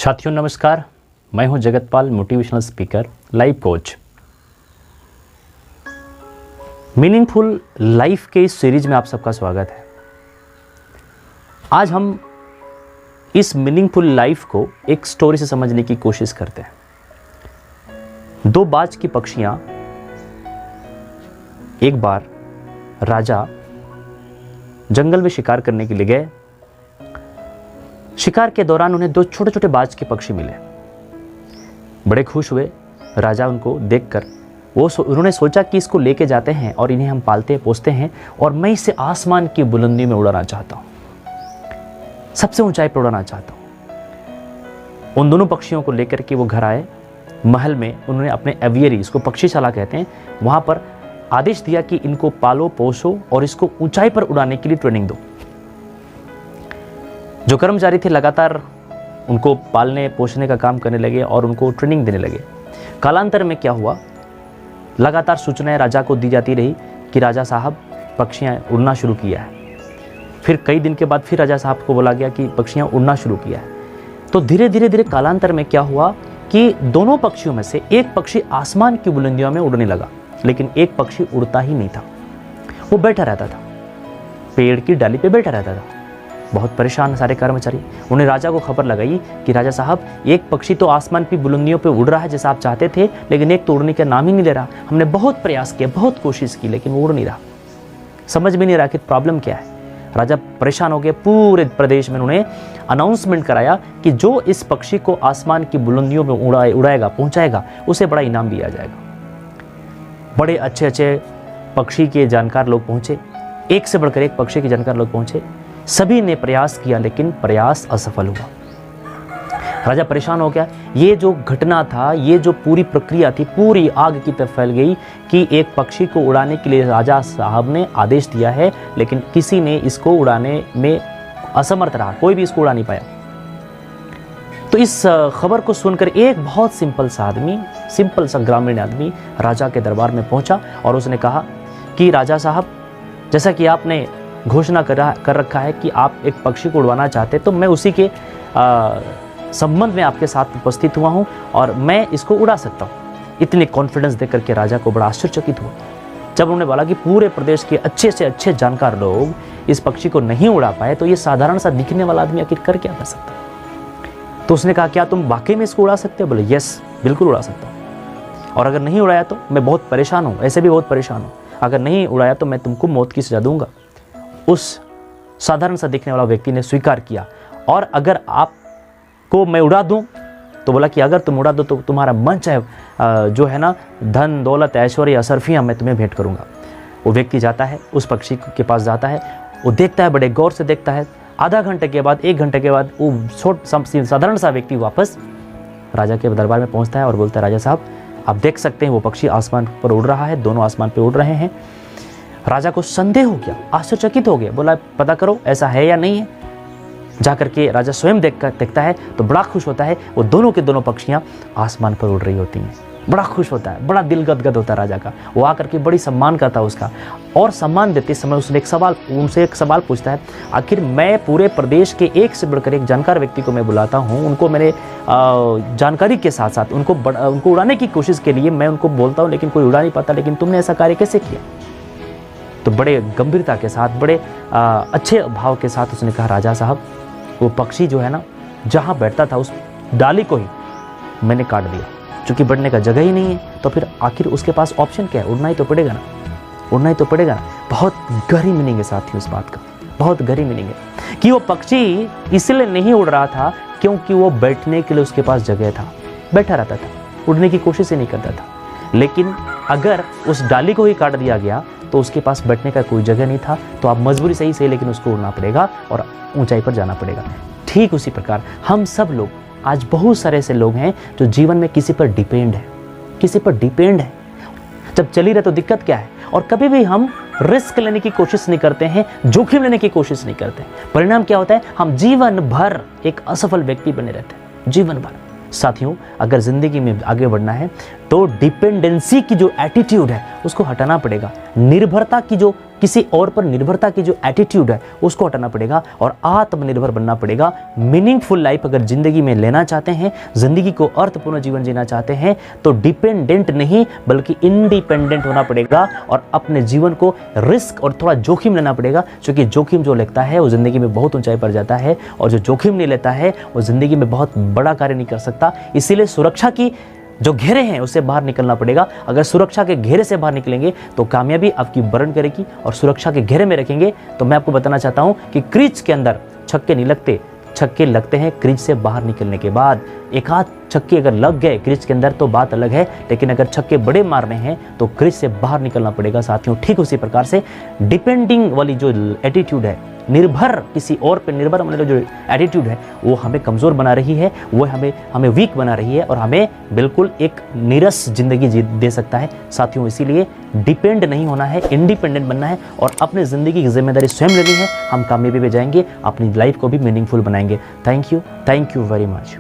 साथियों नमस्कार, मैं हूं Jagatpal, motivational speaker, life coach. Meaningful life के इस सीरीज में आप सबका स्वागत है। आज हम इस मीनिंगफुल लाइफ को एक स्टोरी से समझने की कोशिश करते हैं। दो बाज की पक्षियां एक बार राजा जंगल में शिकार करने के लिए गए। शिकार के दौरान उन्हें दो छोटे छोटे बाज के पक्षी मिले। बड़े खुश हुए राजा उनको देखकर। उन्होंने सोचा कि इसको लेके जाते हैं और इन्हें हम पालते पोसते हैं और मैं इसे आसमान की बुलंदी में उड़ाना चाहता हूं, सबसे ऊंचाई पर उड़ाना चाहता हूं। उन दोनों पक्षियों को लेकर के वो घर आए। महल में उन्होंने अपने एवियरी, इसको पक्षीशाला कहते हैं, वहां पर आदेश दिया कि इनको पालो पोसो और इसको ऊंचाई पर उड़ाने के लिए ट्रेनिंग दो। जो कर्मचारी थे लगातार उनको पालने पोसने का काम करने लगे और उनको ट्रेनिंग देने लगे। कालांतर में क्या हुआ, लगातार सूचनाएं राजा को दी जाती रही कि राजा साहब पक्षियां उड़ना शुरू किया है। फिर कई दिन के बाद फिर राजा साहब को बोला गया कि पक्षियां उड़ना शुरू किया है। तो धीरे धीरे कालांतर में क्या हुआ कि दोनों पक्षियों में से एक पक्षी आसमान की बुलंदियों में उड़ने लगा, लेकिन एक पक्षी उड़ता ही नहीं था। वो बैठा रहता था, पेड़ की डाली पे बैठा रहता था। बहुत परेशान सारे कर्मचारी। उन्हें राजा को खबर लगाई कि राजा साहब एक पक्षी तो आसमान की बुलंदियों पे उड़ रहा है जैसा आप चाहते थे, लेकिन एक तो उड़ने का नाम ही नहीं ले रहा। हमने बहुत प्रयास किया, बहुत कोशिश की, लेकिन वो उड़ नहीं रहा। समझ में नहीं रहा कि प्रॉब्लम क्या है। राजा परेशान हो गए। पूरे प्रदेश में उन्होंने अनाउंसमेंट कराया कि जो इस पक्षी को आसमान की बुलंदियों में उड़ाएगा पहुंचाएगा उसे बड़ा इनाम दिया जाएगा। बड़े अच्छे अच्छे पक्षी के जानकार लोग पहुंचे, एक से बढ़कर एक पक्षी के जानकार लोग पहुंचे। सभी ने प्रयास किया लेकिन प्रयास असफल हुआ। राजा परेशान हो गया। ये जो घटना था, ये जो पूरी प्रक्रिया थी, पूरी आग की तरफ फैल गई कि एक पक्षी को उड़ाने के लिए राजा साहब ने आदेश दिया है, लेकिन किसी ने इसको उड़ाने में असमर्थ रहा, कोई भी इसको उड़ा नहीं पाया। तो इस खबर को सुनकर एक बहुत सिंपल सा ग्रामीण आदमी राजा के दरबार में पहुंचा और उसने कहा कि राजा साहब, जैसा कि आपने घोषणा कर रखा है कि आप एक पक्षी को उड़वाना चाहते, तो मैं उसी के संबंध में आपके साथ उपस्थित हुआ हूं और मैं इसको उड़ा सकता हूं। इतने कॉन्फिडेंस देकर के राजा को बड़ा आश्चर्यचकित हुआ जब उन्होंने बोला कि पूरे प्रदेश के अच्छे से अच्छे जानकार लोग इस पक्षी को नहीं उड़ा पाए, तो ये साधारण सा दिखने वाला आदमी आखिर कर क्या कर सकता है। तो उसने कहा, क्या तुम वाकई में इसको उड़ा सकते हो? बोले यस, बिल्कुल उड़ा सकता हूँ, और अगर नहीं उड़ाया तो मैं बहुत परेशान हूँ, ऐसे भी बहुत परेशान हूँ। अगर नहीं उड़ाया तो मैं तुमको मौत की सजा दूंगा। उस साधारण सा दिखने वाला व्यक्ति ने स्वीकार किया। और अगर आपको मैं उड़ा दूं, तो बोला कि अगर तुम उड़ा दो तो तुम्हारा मन चाहे जो है ना धन दौलत ऐश्वर्य असरफियां मैं तुम्हें भेंट करूंगा। वो व्यक्ति जाता है, उस पक्षी के पास जाता है, वो देखता है, बड़े गौर से देखता है। आधा घंटे के बाद, 1 घंटे के बाद वो साधारण सा व्यक्ति वापस राजा के दरबार में पहुंचता है और बोलता है, राजा साहब आप देख सकते हैं वो पक्षी आसमान पर उड़ रहा है, दोनों आसमान पर उड़ रहे हैं। राजा को संदेह हो गया, आश्चर्यचकित हो गया। बोला पता करो ऐसा है या नहीं है। जाकर के राजा स्वयं देखता है तो बड़ा खुश होता है। वो दोनों के दोनों पक्षियां आसमान पर उड़ रही होती हैं। बड़ा खुश होता है, बड़ा दिल गदगद होता है राजा का। वो आकर के बड़ी सम्मान करता है उसका, और सम्मान देते समय उनसे एक सवाल पूछता है, आखिर मैं पूरे प्रदेश के एक से बढ़कर एक जानकार व्यक्ति को मैं बुलाता हूँ, उनको मैंने जानकारी के साथ साथ उनको उड़ाने की कोशिश के लिए मैं उनको बोलता हूँ, लेकिन कोई उड़ा नहीं पाता, लेकिन तुमने ऐसा कार्य कैसे किया? तो बड़े गंभीरता के साथ, बड़े अच्छे भाव के साथ उसने कहा, राजा साहब वो पक्षी जो है ना जहाँ बैठता था उस डाली को ही मैंने काट दिया। चूंकि बढ़ने का जगह ही नहीं है तो फिर आखिर उसके पास ऑप्शन क्या है? उड़ना ही तो पड़ेगा ना, उड़ना ही तो पड़ेगा ना। बहुत गहरी मीनिंग है साथियों इस बात का, बहुत गहरी मीनिंग है कि वो पक्षी इसलिए नहीं उड़ रहा था क्योंकि वो बैठने के लिए उसके पास जगह था, बैठा रहता था, उड़ने की कोशिश ही नहीं करता था। लेकिन अगर उस डाली को ही काट दिया गया तो उसके पास बैठने का कोई जगह नहीं था, तो आप मजबूरी सही लेकिन उसको उड़ना पड़ेगा और ऊंचाई पर जाना पड़ेगा। ठीक उसी प्रकार हम सब लोग, आज बहुत सारे ऐसे लोग हैं जो जीवन में किसी पर डिपेंड है। जब चली रहे तो दिक्कत क्या है, और कभी भी हम रिस्क लेने की कोशिश नहीं करते हैं, जोखिम लेने की कोशिश नहीं करते। परिणाम क्या होता है? हम जीवन भर एक असफल व्यक्ति बने रहते हैं, जीवन भर। साथियों अगर जिंदगी में आगे बढ़ना है तो डिपेंडेंसी की जो एटीट्यूड है उसको हटाना पड़ेगा। निर्भरता की जो किसी और पर निर्भरता की जो एटीट्यूड है उसको हटाना पड़ेगा और आत्मनिर्भर बनना पड़ेगा। मीनिंगफुल लाइफ अगर जिंदगी में लेना चाहते हैं, जिंदगी को अर्थपूर्ण जीवन जीना चाहते हैं, तो डिपेंडेंट नहीं बल्कि इंडिपेंडेंट होना पड़ेगा और अपने जीवन को रिस्क और थोड़ा जोखिम लेना पड़ेगा, क्योंकि जोखिम जो लेता है वो जिंदगी में बहुत ऊंचाई पर जाता है और जो जोखिम नहीं लेता है वो जिंदगी में बहुत बड़ा कार्य नहीं कर सकता। इसीलिए सुरक्षा की जो घेरे हैं उससे बाहर निकलना पड़ेगा। अगर सुरक्षा के घेरे से बाहर निकलेंगे तो कामयाबी आपकी वर्ण करेगी, और सुरक्षा के घेरे में रखेंगे तो मैं आपको बताना चाहता हूं कि क्रीज के अंदर छक्के नहीं लगते, छक्के लगते हैं क्रीज से बाहर निकलने के बाद। एक आध छक्के अगर लग गए क्रीज के अंदर तो बात अलग है, लेकिन अगर छक्के बड़े मारने हैं तो क्रीज से बाहर निकलना पड़ेगा साथियों। ठीक उसी प्रकार से डिपेंडिंग वाली जो एटीट्यूड है, निर्भर किसी और पे निर्भर होने जो एटीट्यूड है, वो हमें कमज़ोर बना रही है, वो हमें वीक बना रही है और हमें बिल्कुल एक नीरस जिंदगी दे सकता है साथियों। इसीलिए डिपेंड नहीं होना है, इंडिपेंडेंट बनना है और अपनी ज़िंदगी की जिम्मेदारी स्वयं लेनी है। हम कामयाबी पे जाएंगे, अपनी लाइफ को भी मीनिंगफुल बनाएंगे। Thank you very much.